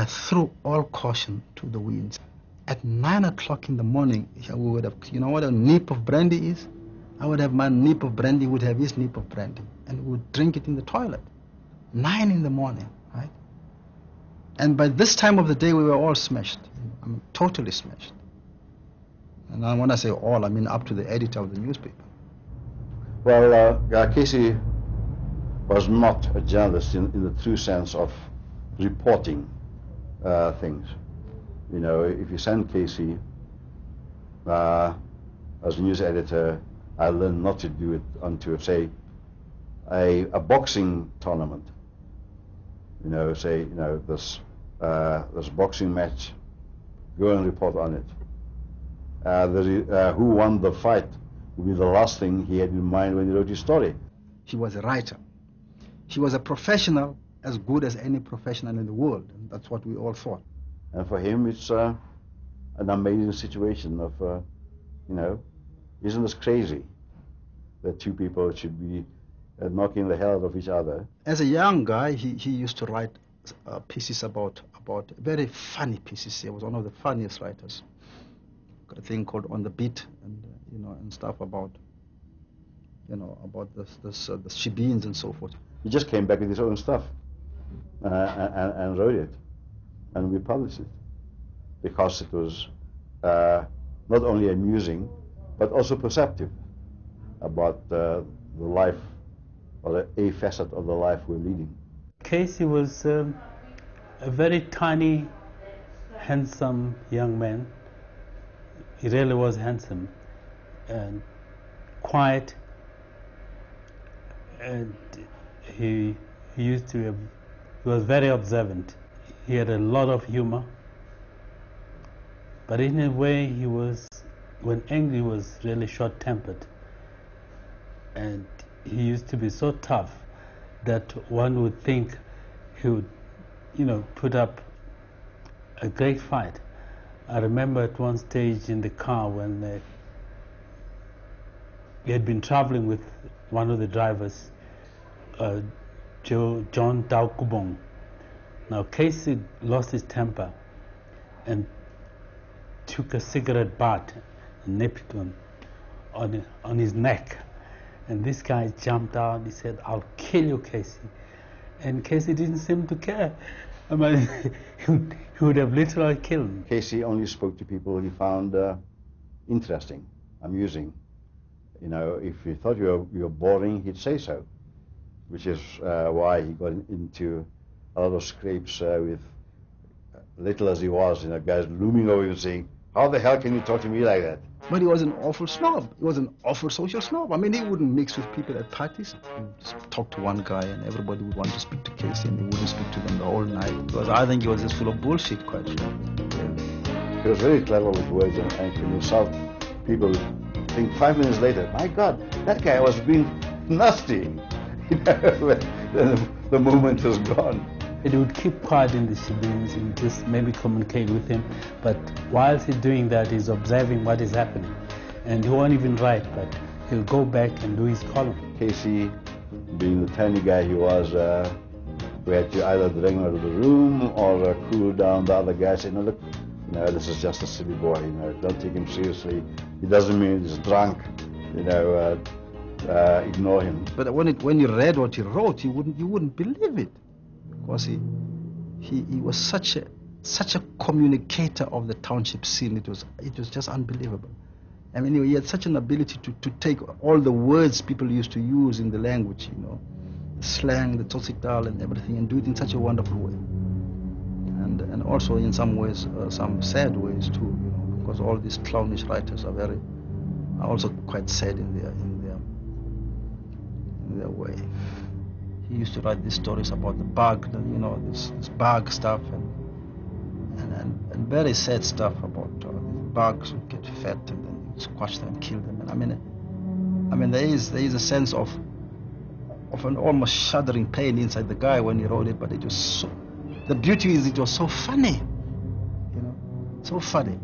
I threw all caution to the winds. At 9 o'clock in the morning, we would have, you know what a nip of brandy is? I would have my nip of brandy, would have his nip of brandy, and we would drink it in the toilet. 9 in the morning, right? And by this time of the day, we were all smashed. I mean, totally smashed. And when I say all, I mean up to the editor of the newspaper. Well, Casey was not a journalist in the true sense of reporting things. You know, if you send Casey as a news editor, I learned not to do it unto, say, a boxing tournament. You know, say, you know, this boxing match, go and report on it. Who won the fight would be the last thing he had in mind when he wrote his story. He was a writer. He was a professional as good as any professional in the world, and that's what we all thought. And for him, it's an amazing situation of, you know, isn't this crazy that two people should be knocking the hell out of each other? As a young guy, he used to write pieces about very funny pieces. He was one of the funniest writers. Got a thing called On the Beat, and you know, and stuff about, you know, about the shebeens and so forth. He just came back with his own stuff and wrote it, and we published it because it was not only amusing but also perceptive about the life, or a facet of the life we're leading. Casey was a very tiny, handsome young man. He really was handsome and quiet, and he was very observant. He had a lot of humor, but in a way he was, when angry, he was really short-tempered, and he used to be so tough that one would think he would, you know, put up a great fight. I remember at one stage in the car when we had been traveling with one of the drivers, John Daukubong. Now Casey lost his temper and took a cigarette butt and nipped on his neck. And this guy jumped out. He said, "I'll kill you, Casey." And Casey didn't seem to care. I mean, he would have literally killed him. Casey only spoke to people he found interesting, amusing. You know, if he thought you were boring, he'd say so, which is why he got into a lot of scrapes with, little as he was, you know, guys looming over him saying, "How the hell can you talk to me like that?" But he was an awful snob. He was an awful social snob. I mean, he wouldn't mix with people at parties. He would just talk to one guy, and everybody would want to speak to Casey, and he wouldn't speak to them the whole night. Because I think he was just full of bullshit, quite frankly. He was very clever with words, and can insult people. Think 5 minutes later, my God, that guy was being nasty. You know, the moment was gone. He would keep quiet in the shebeens and just maybe communicate with him, but whilst he's doing that, he's observing what is happening. And he won't even write, but he'll go back and do his column. Casey, being the tiny guy he was, we had to either drag him out of the room or cool down the other guy, say, "No, look, you know, this is just a silly boy, you know, don't take him seriously. He doesn't mean he's drunk, you know, ignore him." But when you read what he wrote, you wouldn't believe it. Because he was such a communicator of the township scene. It was just unbelievable. I mean, he had such an ability to take all the words people used to use in the language, you know, the slang, the totsital and everything, and do it in such a wonderful way. And also in some ways, some sad ways too, you know, because all these clownish writers are also quite sad in their way. He used to write these stories about the bug, you know, this bug stuff, and very sad stuff about bugs who get fat and then you squash them and kill them. And I mean, there is a sense of an almost shuddering pain inside the guy when he wrote it, but it was so. The beauty is it was so funny, you know, so funny.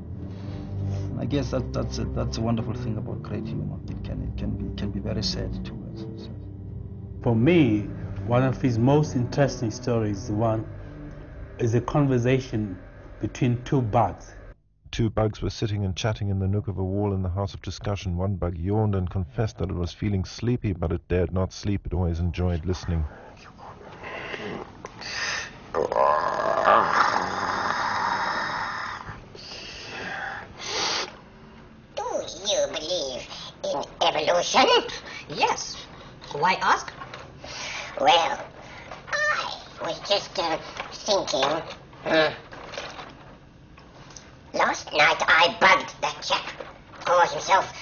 And I guess that's a wonderful thing about great humor. It can be very sad too. For me, one of his most interesting stories is the one is a conversation between two bugs. Two bugs were sitting and chatting in the nook of a wall in the house of discussion. One bug yawned and confessed that it was feeling sleepy, but it dared not sleep. It always enjoyed listening. Do you believe in evolution? Yes. Why ask? Well, I was just thinking. Last night I bugged that chap. Calls himself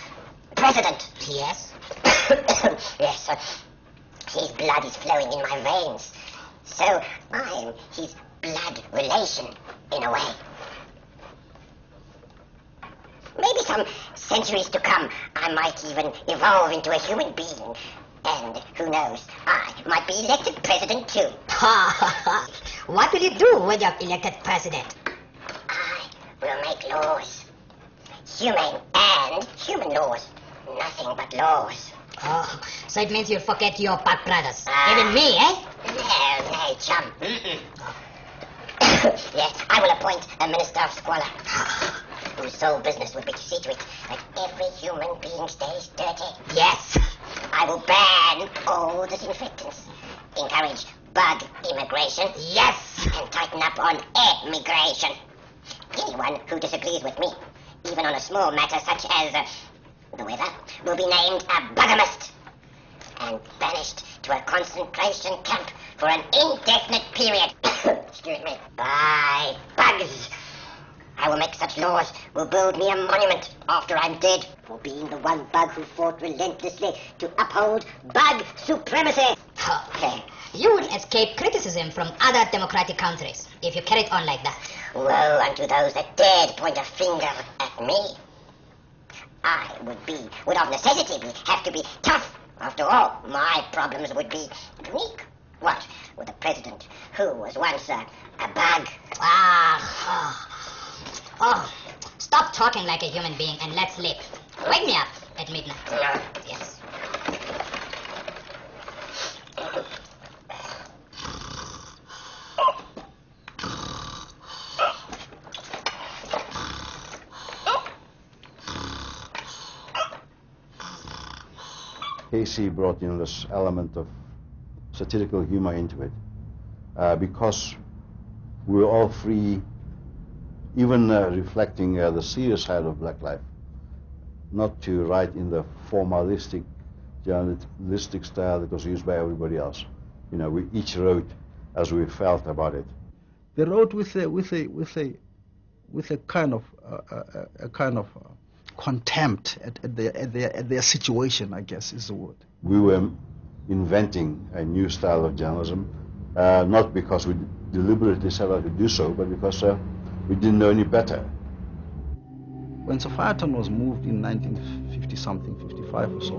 president. Yes. Yes, his blood is flowing in my veins. So I'm his blood relation, in a way. Maybe some centuries to come, I might even evolve into a human being. And who knows, I might be elected president too. What will you do when you're elected president? I will make laws. Humane and human laws. Nothing but laws. Oh, so it means you'll forget your bug brothers. Even me, eh? No, chum. Yes, I will appoint a minister of squalor, whose sole business will be to see to it that every human being stays dirty. Yes. I will ban all disinfectants, encourage bug immigration, Yes. and tighten up on emigration. Anyone who disagrees with me, even on a small matter such as the weather, will be named a bugamist and banished to a concentration camp for an indefinite period. Excuse me. By bugs. I will make such laws, will build me a monument after I'm dead for being the one bug who fought relentlessly to uphold bug supremacy. You would escape criticism from other democratic countries if you carried on like that. Woe unto those that dared point a finger at me. I would of necessity have to be tough. After all, my problems would be unique. What with a president who was once a bug? Oh, stop talking like a human being and let's sleep. Wake me up at midnight. Yes. Casey brought in this element of satirical humor into it because we were all free, even reflecting the serious side of black life, not to write in the formalistic, journalistic style that was used by everybody else. You know, we each wrote as we felt about it. They wrote with a kind of contempt at their situation, I guess is the word. We were inventing a new style of journalism, not because we deliberately set out to do so, but because we didn't know any better. When Sophiaton was moved in 1950-something, 55 or so,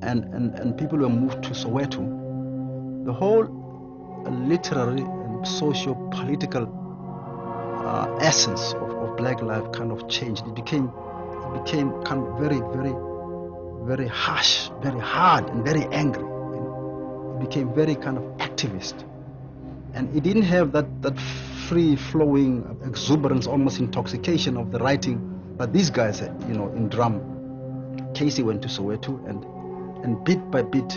and people were moved to Soweto, the whole literary and socio-political essence of black life kind of changed. It became kind of very, very, very harsh, very hard, and very angry. It became very kind of activist, and it didn't have that free-flowing exuberance, almost intoxication of the writing that these guys had, you know, in drum. Casey went to Soweto, and bit by bit,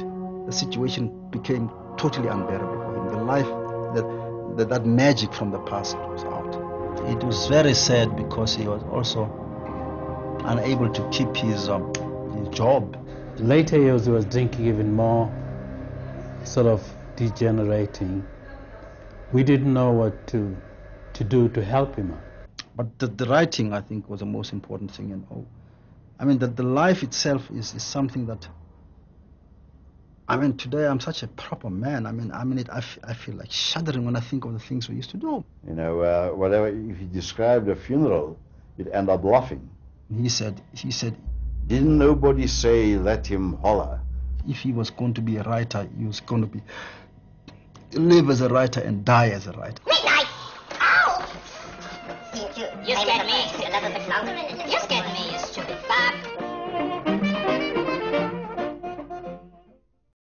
the situation became totally unbearable for him. The life, that magic from the past was out. It was very sad because he was also unable to keep his job. Later years he was drinking even more, sort of degenerating. We didn't know what to do to help him out. But the writing, I think, was the most important thing. And I mean, the life itself is something that, I mean, today I'm such a proper man. I feel like shuddering when I think of the things we used to do. You know, whatever, if he described a funeral, you'd end up laughing. He said, Didn't nobody say let him holler? if he was going to be a writer, he was going to live as a writer and die as a writer. Midnight! Ow! Seem to You scared me. a little bit longer. You scared me, you stupid bug.